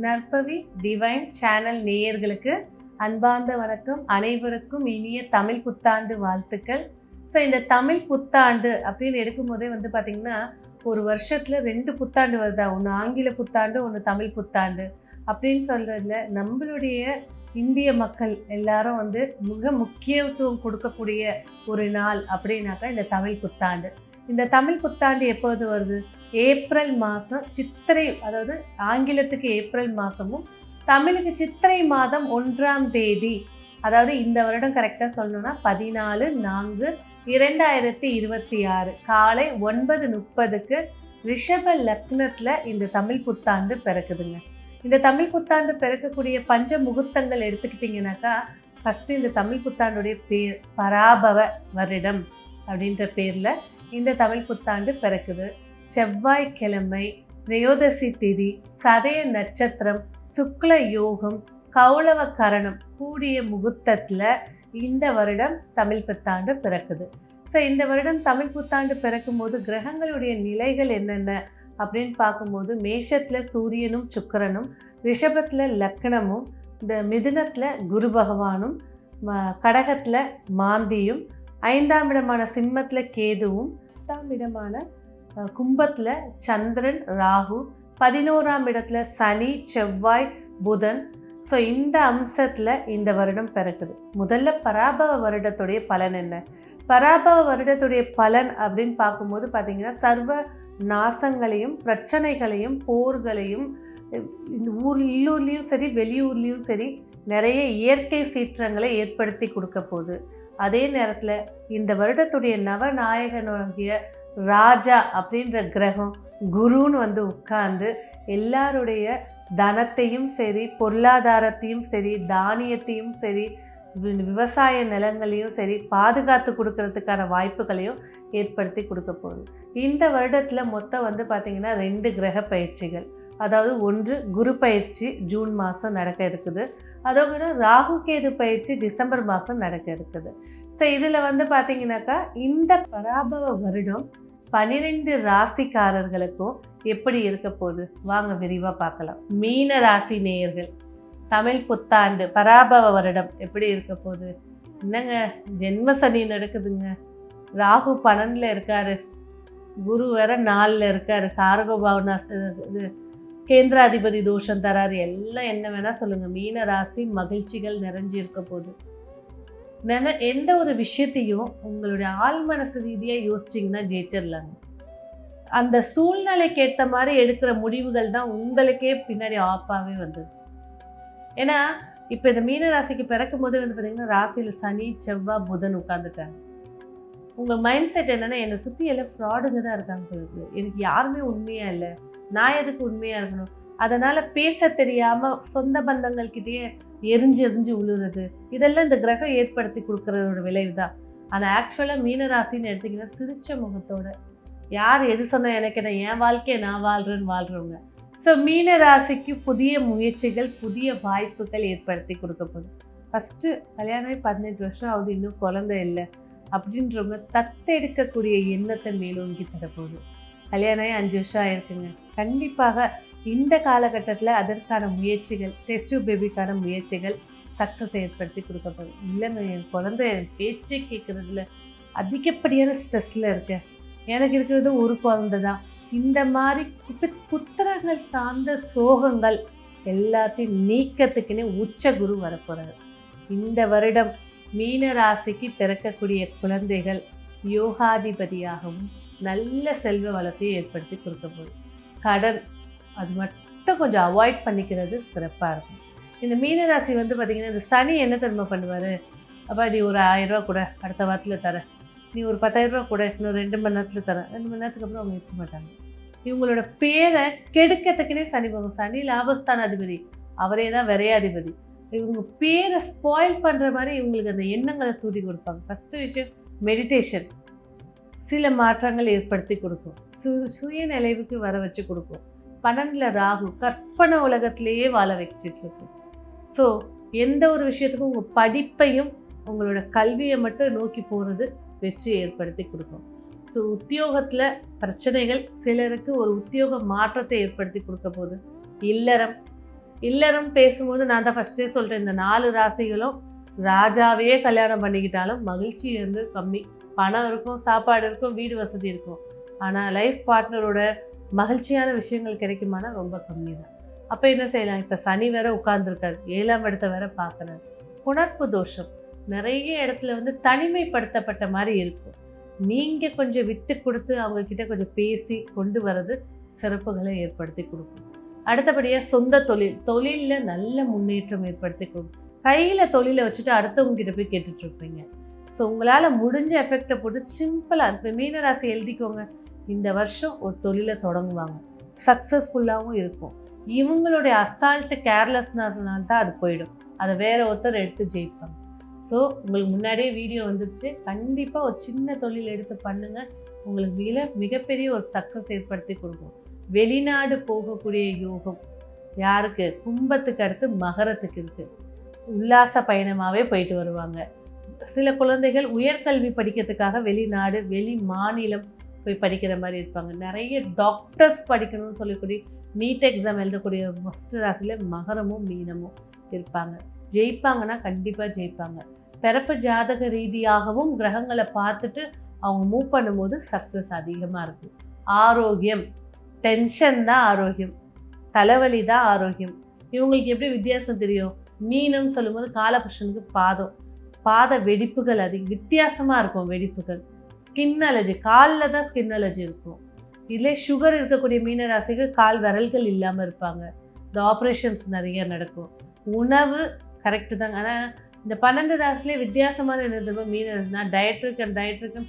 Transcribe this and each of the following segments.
நற்பவி divine channel நேயர்களுக்கு அன்பார்ந்த வணக்கம். அனைவருக்கும் இனிய தமிழ் புத்தாண்டு வாழ்த்துக்கள். ஸோ இந்த தமிழ் புத்தாண்டு அப்படின்னு எடுக்கும்போதே பார்த்திங்கன்னா ஒரு வருஷத்தில் 2 புத்தாண்டு வருதா, ஒன்று ஆங்கில புத்தாண்டு, ஒன்று தமிழ் புத்தாண்டு அப்படின்னு சொல்கிறதுல நம்மளுடைய இந்திய மக்கள் எல்லாரும் மிக முக்கியத்துவம் கொடுக்கக்கூடிய ஒரு நாள் அப்படின்னாக்கா இந்த தமிழ் புத்தாண்டு. இந்த தமிழ் புத்தாண்டு எப்போது வருது? ஏப்ரல் மாதம் சித்திரை, அதாவது ஆங்கிலத்துக்கு ஏப்ரல் மாதமும் தமிழுக்கு சித்திரை மாதம் 1ஆம் தேதி, அதாவது இந்த வருடம் கரெக்டாக சொல்லணும்னா 14/4/2026 காலை 9:30க்கு ரிஷப லக்னத்தில் இந்த தமிழ் புத்தாண்டு பிறக்குதுங்க. இந்த தமிழ் புத்தாண்டு பிறக்கக்கூடிய பஞ்ச முகூர்த்தங்கள் எடுத்துக்கிட்டிங்கனாக்கா, ஃபஸ்ட்டு இந்த தமிழ் புத்தாண்டுடைய பேர் பராபவ வருடம் அப்படின்ற பேரில் இந்த தமிழ் புத்தாண்டு பிறக்குது. செவ்வாய்க்கிழமை, திரையோதசி திதி, சதய நட்சத்திரம், சுக்ல யோகம், கௌளவ கரணம் கூடிய முகூர்த்தத்தில் இந்த வருடம் தமிழ் புத்தாண்டு பிறக்குது. ஸோ இந்த வருடம் தமிழ் புத்தாண்டு பிறக்கும் போது கிரகங்களுடைய நிலைகள் என்னென்ன அப்படின்னு பார்க்கும்போது, மேஷத்தில் சூரியனும் சுக்கிரனும், ரிஷபத்தில் லக்னமும், இந்த மிதுனத்தில் குரு பகவானும், கடகத்தில் மாந்தியும், 5ஆம் இடமான சிம்மத்தில் கேதுவும், 10ஆம் இடமான கும்பத்தில் சந்திரன் ராகு, 11ஆம் இடத்துல சனி செவ்வாய் புதன். ஸோ இந்த அம்சத்தில் இந்த வருடம் பிறக்குது. முதல்ல பராபவ வருடத்துடைய பலன் என்ன? பராபவ வருடத்துடைய பலன் அப்படின்னு பார்க்கும்போது பார்த்திங்கன்னா, சர்வ நாசங்களையும் பிரச்சனைகளையும் போர்களையும் இந்த உள்ளூர்லேயும் சரி வெளியூர்லேயும் சரி நிறைய இயற்கை சீற்றங்களை ஏற்படுத்தி கொடுக்க போகுது. அதே நேரத்தில் இந்த வருடத்துடைய நவநாயகனுடைய ராஜா அப்படின்ற கிரகம் குருன்னு உட்கார்ந்து எல்லாருடைய தனத்தையும் சரி, பொருளாதாரத்தையும் சரி, தானியத்தையும் சரி, விவசாய நிலங்களையும் சரி பாதுகாத்து கொடுக்கறதுக்கான வாய்ப்புகளையும் ஏற்படுத்தி கொடுக்க போகுது. இந்த வருடத்தில் மொத்தம் பார்த்திங்கன்னா 2 கிரக பயிற்சிகள், அதாவது ஒன்று குரு பயிற்சி ஜூன் மாதம் நடக்க இருக்குது, அதோட ராகு கேது பயிற்சி டிசம்பர் மாதம் நடக்க இருக்குது. ஸோ இதில் பார்த்திங்கனாக்கா இந்த பராபவ வருடம் 12 ராசிக்காரர்களுக்கும் எப்படி இருக்க போகுது வாங்க விரிவாக பார்க்கலாம். மீன ராசி நேயர்கள், தமிழ் புத்தாண்டு பராபவ வருடம் எப்படி இருக்க போகுது? என்னங்க, ஜென்ம சனி நடக்குதுங்க. ராகு 12ல் இருக்காரு, குரு வேற 4ல் இருக்காரு, காரகோபாவனா இது கேந்திராதிபதி தோஷம் தராரு. எல்லாம் என்ன வேணால் சொல்லுங்கள், மீன ராசி மகிழ்ச்சிகள் நிறைஞ்சு இருக்க போகுது. எந்த ஒரு விஷயத்தையும் உங்களுடைய ஆள் மனசு ரீதியாக யோசிச்சிங்கன்னா ஜெயிச்சிடலாங்க. அந்த சூழ்நிலைக்கு ஏற்ற மாதிரி எடுக்கிற முடிவுகள் தான் உங்களுக்கே பின்னாடி ஆப்பாகவே வந்தது. ஏன்னா இப்போ இந்த மீன ராசிக்கு பிறக்கும் போது பார்த்திங்கன்னா ராசியில் சனி செவ்வாய் புதன் உட்காந்துட்டாங்க. உங்கள் மைண்ட் செட் என்னென்னா, என்னை சுற்றி எல்லாம் ஃப்ராடுங்க தான் இருக்காங்க சொல்லுது, எனக்கு யாருமே உண்மையாக இல்லை, நான் எதுக்கு உண்மையாக இருக்கணும், அதனால் பேச தெரியாமல் சொந்த பந்தங்கள்கிட்டயே எரிஞ்சு விழுறது, இதெல்லாம் இந்த கிரகம் ஏற்படுத்தி கொடுக்குறதோட விளைவு தான். ஆனால் ஆக்சுவலாக மீனராசின்னு எடுத்திங்கன்னா சிரிச்ச முகத்தோட யார் எது சொன்னால் எனக்கு என்ன, என் வாழ்க்கையை நான் வாழ்கிறவங்க. ஸோ மீனராசிக்கு புதிய முயற்சிகள், புதிய வாய்ப்புகள் ஏற்படுத்தி கொடுக்க போகுது. ஃபஸ்ட்டு கல்யாணம் 18 வருஷம் ஆகுது, இன்னும் குழந்தை இல்லை அப்படின்றவங்க தத்தெடுக்கக்கூடிய எண்ணத்தை மேலோங்கி தரப்போகுது. கல்யாணம் 5 வருஷம் ஆயிருக்குங்க. கண்டிப்பாக இந்த காலகட்டத்தில் அதற்கான முயற்சிகள், டெஸ்ட் பேபிக்கான முயற்சிகள் சக்ஸஸ் ஏற்படுத்தி கொடுக்க போகுது. இல்லைங்க, என் குழந்தை என் பேச்சை கேட்குறதுல அதிகப்படியான ஸ்ட்ரெஸ்ஸில் இருக்கேன், எனக்கு இருக்கிறது ஒரு குழந்தை தான். இந்த மாதிரி புத்திரங்கள் சார்ந்த சோகங்கள் எல்லாத்தையும் நீக்கத்துக்குன்னே உச்ச குரு வரப்போகிறார். இந்த வருடம் மீன ராசிக்கு பிறக்கக்கூடிய குழந்தைகள் யோகாதிபதியாகவும் நல்ல செல்வ வளத்தையும் ஏற்படுத்தி கொடுக்க போகுது. கடன் அது மட்டும் கொஞ்சம் அவாய்ட் பண்ணிக்கிறது சிறப்பாக இருக்கும். இந்த மீனராசி பார்த்திங்கன்னா, இந்த சனி என்ன தெரியுமா பண்ணுவார்? அப்போ நீ ஒரு 1000 ரூபா கூட அடுத்த வாரத்தில் தரேன், நீ ஒரு 10,000 ரூபா கூட இன்னும் 2 மணி நேரத்தில் தரேன். 2 மணி நேரத்துக்கு அப்புறம் அவங்க இருக்க மாட்டாங்க. இவங்களோட பேரை கெடுக்கிறதுக்குனே சனி போகும். சனி லாபஸ்தான அதிபதி, அவரே தான் விரையாதிபதி. இவங்க பேரை ஸ்பாயில் பண்ணுற மாதிரி இவங்களுக்கு அந்த எண்ணங்களை தூண்டி கொடுப்பாங்க. ஃபஸ்ட்டு விஷயம் மெடிடேஷன் சில மாற்றங்கள் ஏற்படுத்தி கொடுக்கும், சுய நிலைவுக்கு வர வச்சு கொடுக்கும். 12ல் ராகு கற்பனை உலகத்திலேயே வாழ வச்சிட்ருக்கும். ஸோ எந்த ஒரு விஷயத்துக்கும் உங்கள் படிப்பையும் உங்களோட கல்வியை மட்டும் நோக்கி போகிறது வெற்றி ஏற்படுத்தி கொடுக்கும். ஸோ உத்தியோகத்தில் பிரச்சனைகள், சிலருக்கு ஒரு உத்தியோக மாற்றத்தை ஏற்படுத்தி கொடுக்க போகுது. இல்லறம் இல்லறம் பேசும்போது நான் தான் ஃபஸ்ட்டே சொல்கிறேன், இந்த 4 ராசிகளும் ராஜாவையே கல்யாணம் பண்ணிக்கிட்டாலும் மகிழ்ச்சி வந்து கம்மி. பணம் இருக்கும், சாப்பாடு இருக்கும், வீடு வசதி இருக்கும். ஆனால் லைஃப் பார்ட்னரோட மகிழ்ச்சியான விஷயங்கள் கிடைக்குமானா ரொம்ப கம்மி தான். அப்போ என்ன செய்யலாம்? இப்போ சனி வேற உட்கார்ந்துருக்காரு, 7ஆம் இடத்தை வேற பார்க்குறாரு. புணர்ப்பு தோஷம் நிறைய இடத்துல வந்து தனிமைப்படுத்தப்பட்ட மாதிரி இருக்கும். நீங்கள் கொஞ்சம் விட்டு கொடுத்து அவங்கக்கிட்ட கொஞ்சம் பேசி கொண்டு வர்றது சிறப்புகளை ஏற்படுத்தி கொடுக்கும். அடுத்தபடியாக சொந்த தொழிலில் நல்ல முன்னேற்றம் ஏற்படுத்தி கொடுக்கும். கையில் தொழிலை வச்சுட்டு அடுத்தவங்ககிட்ட போய் கேட்டுட்ருப்பீங்க. ஸோ உங்களால் முடிஞ்ச எஃபெக்டை போட்டு சிம்பிளாக இப்போ மீனராசி எழுதிக்கோங்க, இந்த வருஷம் ஒரு தொழிலை தொடங்குவாங்க, சக்ஸஸ்ஃபுல்லாகவும் இருக்கும். இவங்களுடைய அசால்ட்டு கேர்லெஸ்னஸ்னால் தான் அது போயிடும், அதை வேற ஒருத்தர் எடுத்து ஜெயிப்பாங்க. ஸோ உங்களுக்கு முன்னாடியே வீடியோ வந்துருச்சு, கண்டிப்பாக ஒரு சின்ன தொழில் எடுத்து பண்ணுங்கள், உங்களுக்கு மிகப்பெரிய ஒரு சக்ஸஸ் ஏற்படுத்தி கொடுக்கும். வெளிநாடு போகக்கூடிய யோகம் யாருக்கு? கும்பத்துக்கு அடுத்து மகரத்துக்கு இருக்குது. உல்லாச பயணமாகவே போயிட்டு வருவாங்க. சில குழந்தைகள் உயர்கல்வி படிக்கிறதுக்காக வெளிநாடு வெளி மாநிலம் போய் படிக்கிற மாதிரி இருப்பாங்க. நிறைய டாக்டர்ஸ் படிக்கணும்னு சொல்லக்கூடிய நீட் எக்ஸாம் எழுதக்கூடிய ஃபஸ்ட்டு ராசியில் மகரமும் மீனமும் இருப்பாங்க. ஜெயிப்பாங்கன்னா கண்டிப்பாக ஜெயிப்பாங்க. பிறப்பு ஜாதக ரீதியாகவும் கிரகங்களை பார்த்துட்டு அவங்க மூவ் பண்ணும்போது சக்ஸஸ் அதிகமாக இருக்கும். ஆரோக்கியம், டென்ஷன் தான் ஆரோக்கியம், தலைவலி தான் ஆரோக்கியம். இவங்களுக்கு எப்படி வித்தியாசம் தெரியும்? மீனம் சொல்லும்போது காலபுருஷனுக்கு பாத வெடிப்புகள் அதிகம், வித்தியாசமாக இருக்கும் வெடிப்புகள். ஸ்கின் அலர்ஜி, காலில் தான் ஸ்கின் அலர்ஜி இருக்கும். இதிலே சுகர் இருக்கக்கூடிய மீன ராசிக்கு கால் விரல்கள் இல்லாமல் இருப்பாங்க. இந்த ஆப்ரேஷன்ஸ் நிறைய நடக்கும். உணவு கரெக்டு தாங்க. ஆனால் இந்த 12 ராசிலே வித்தியாசமான என்ன மீன ராசினா டயட்ரிக்கன்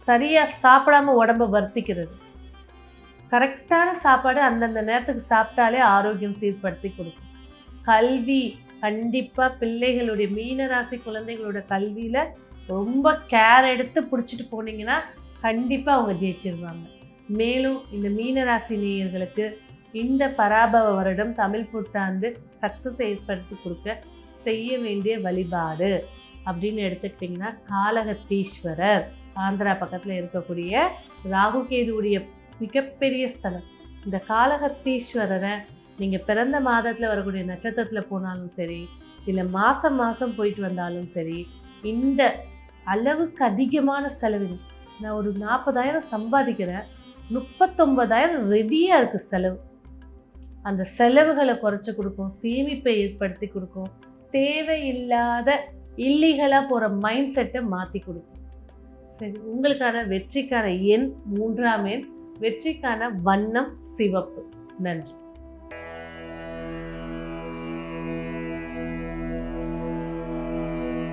சரியாக சாப்பிடாம உடம்பை வர்த்திக்கிறது. கரெக்டான சாப்பாடு அந்தந்த நேரத்துக்கு சாப்பிட்டாலே ஆரோக்கியம் சீர்படுத்தி கொடுக்கும். கல்வி கண்டிப்பாக பிள்ளைகளுடைய மீனராசி குழந்தைகளோட கல்வியில் ரொம்ப கேர் எடுத்து பிடிச்சிட்டு போனீங்கன்னா கண்டிப்பாக அவங்க ஜெயிச்சிருவாங்க. மேலும் இந்த மீனராசி நேயர்களுக்கு இந்த பராபவ வருடம் தமிழ் புத்தாண்டு சக்ஸஸ் ஏற்படுத்தி கொடுக்க செய்ய வேண்டிய வழிபாடு அப்படின்னு எடுத்துக்கிட்டிங்கன்னா காளஹத்தீஸ்வரர், ஆந்திரா பக்கத்தில் இருக்கக்கூடிய ராகுகேதுவுடைய மிகப்பெரிய ஸ்தலம். இந்த காளஹத்தீஸ்வரரை நீங்கள் பிறந்த மாதத்தில் வரக்கூடிய நட்சத்திரத்தில் போனாலும் சரி, இல்லை மாதம் போயிட்டு வந்தாலும் சரி, இந்த அளவுக்கு அதிகமான செலவு. நான் ஒரு 40,000 சம்பாதிக்கிறேன், 39,000 ரெடியாக இருக்குது செலவு. அந்த செலவுகளை குறைச்சி கொடுக்கும், சேமிப்பை ஏற்படுத்தி கொடுக்கும், தேவையில்லாத இல்லீகலாக போகிற மைண்ட் செட்டை மாற்றி கொடுக்கும். சரி, உங்களுக்கான வெற்றிக்கான எண் 3ஆம் எண், வெற்றிக்கான வண்ணம் சிவப்பு. நன்றி.